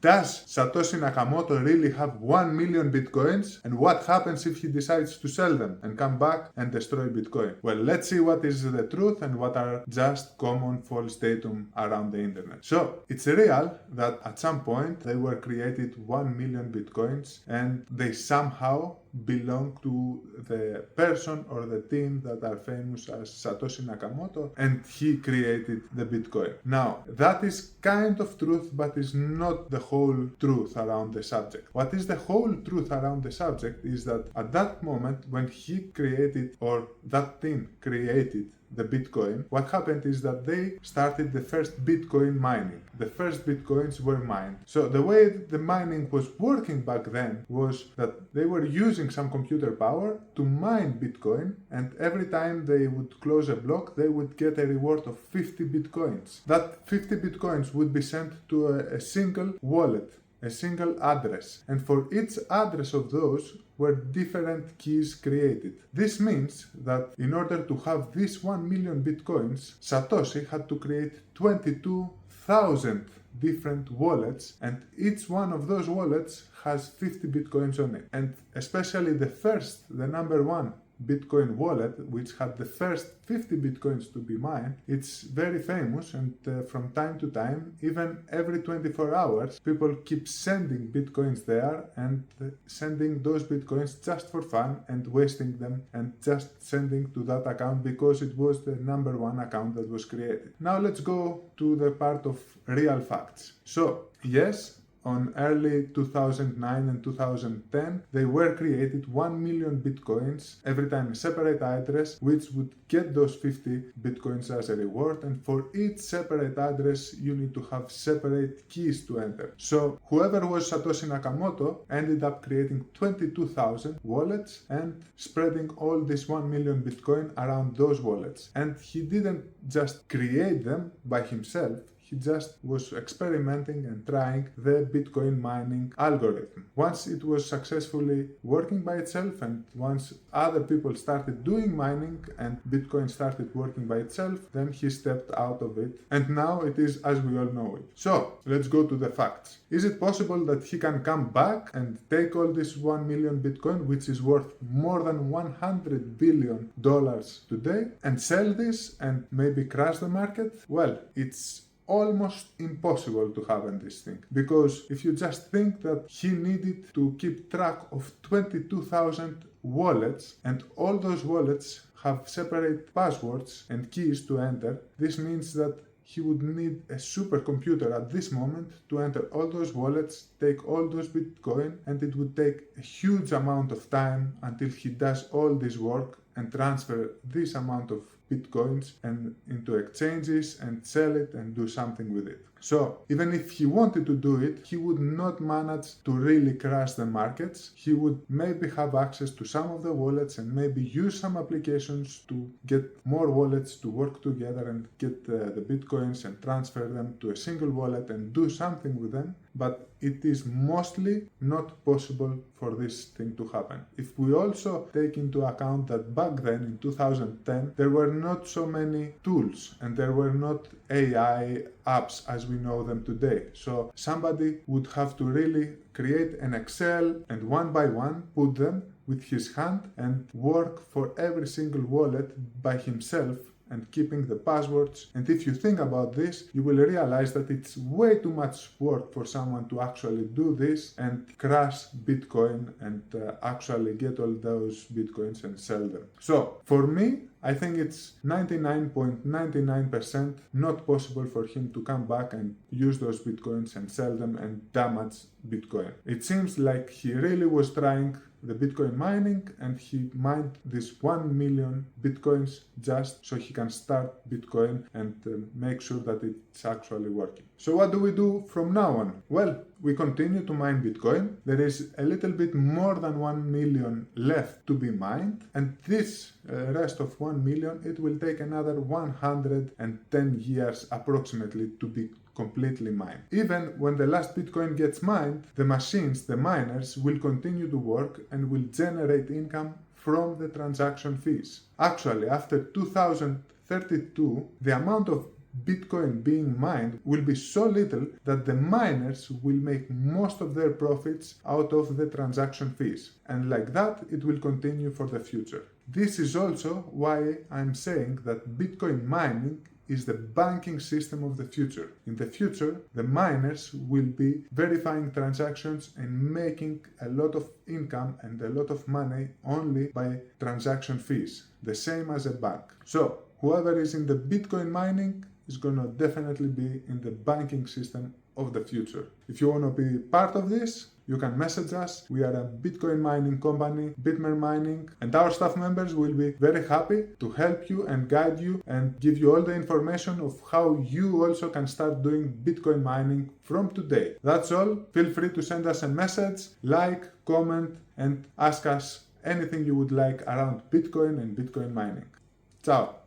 Does Satoshi Nakamoto really have 1 million bitcoins? And what happens if he decides to sell them and come back and destroy Bitcoin? Well, let's see what is the truth and what are just common false datum around the internet. So, it's real that at some point they were created 1 million bitcoins and they somehow belong to the person or the team that are famous as Satoshi Nakamoto, and he created the Bitcoin. Now, that is kind of truth, but is not the whole truth around the subject. What is the whole truth around the subject is that at that moment when he created, or that team created, the Bitcoin, what happened is that they started the first Bitcoin mining. The first Bitcoins were mined. So the way the mining was working back then was that they were using some computer power to mine Bitcoin, and every time they would close a block, they would get a reward of 50 Bitcoins. That 50 Bitcoins would be sent to a single wallet, a single address, and for each address of those were different keys created. This means that in order to have these 1 million bitcoins, Satoshi had to create 22,000 different wallets, and each one of those wallets has 50 bitcoins on it. And especially the number one Bitcoin wallet, which had the first 50 bitcoins to be mined, it's very famous, and from time to time, even every 24 hours, people keep sending bitcoins there and sending those bitcoins just for fun and wasting them and just sending to that account because it was the number one account that was created. Now let's go to the part of real facts. So, yes, on early 2009 and 2010, they were created 1 million bitcoins, every time a separate address, which would get those 50 bitcoins as a reward, and for each separate address, you need to have separate keys to enter. So whoever was Satoshi Nakamoto ended up creating 22,000 wallets and spreading all this 1 million bitcoin around those wallets. And he didn't just create them by himself, he just was experimenting and trying the Bitcoin mining algorithm. Once it was successfully working by itself, and once other people started doing mining and Bitcoin started working by itself, then he stepped out of it, and now it is as we all know it. So, let's go to the facts. Is it possible that he can come back and take all this 1 million Bitcoin, which is worth more than $100 billion today, and sell this and maybe crash the market? Well, it's almost impossible to happen this thing, because if you just think that he needed to keep track of 22,000 wallets and all those wallets have separate passwords and keys to enter, this means that he would need a supercomputer at this moment to enter all those wallets, take all those Bitcoin, and it would take a huge amount of time until he does all this work and transfer this amount of Bitcoins and into exchanges and sell it and do something with it. So, even if he wanted to do it, he would not manage to really crash the markets. He would maybe have access to some of the wallets and maybe use some applications to get more wallets to work together and get the Bitcoins and transfer them to a single wallet and do something with them. But it is mostly not possible for this thing to happen. If we also take into account that back then in 2010 there were not so many tools and there were not AI apps as we know them today. So somebody would have to really create an Excel and one by one put them with his hand and work for every single wallet by himself and keeping the passwords. And if you think about this, you will realize that it's way too much work for someone to actually do this and crash Bitcoin and actually get all those Bitcoins and sell them. So for me, I think it's 99.99% not possible for him to come back and use those Bitcoins and sell them and damage Bitcoin. It seems like he really was trying the Bitcoin mining and he mined this 1 million Bitcoins just so he can start Bitcoin and make sure that it's actually working. So what do we do from now on? Well, we continue to mine Bitcoin. There is a little bit more than 1 million left to be mined, and this rest of 1 million, it will take another 110 years approximately to be completely mined. Even when the last Bitcoin gets mined, the machines, the miners, will continue to work and will generate income from the transaction fees. Actually, after 2032, the amount of Bitcoin being mined will be so little that the miners will make most of their profits out of the transaction fees. And like that, it will continue for the future. This is also why I'm saying that Bitcoin mining is the banking system of the future. In the future, the miners will be verifying transactions and making a lot of income and a lot of money only by transaction fees, the same as a bank. So, whoever is in the Bitcoin mining is gonna definitely be in the banking system of the future. If you wanna be part of this, you can message us. We are a Bitcoin mining company, Bitmern Mining, and our staff members will be very happy to help you and guide you and give you all the information of how you also can start doing Bitcoin mining from today. That's all. Feel free to send us a message, like, comment, and ask us anything you would like around Bitcoin and Bitcoin mining. Ciao!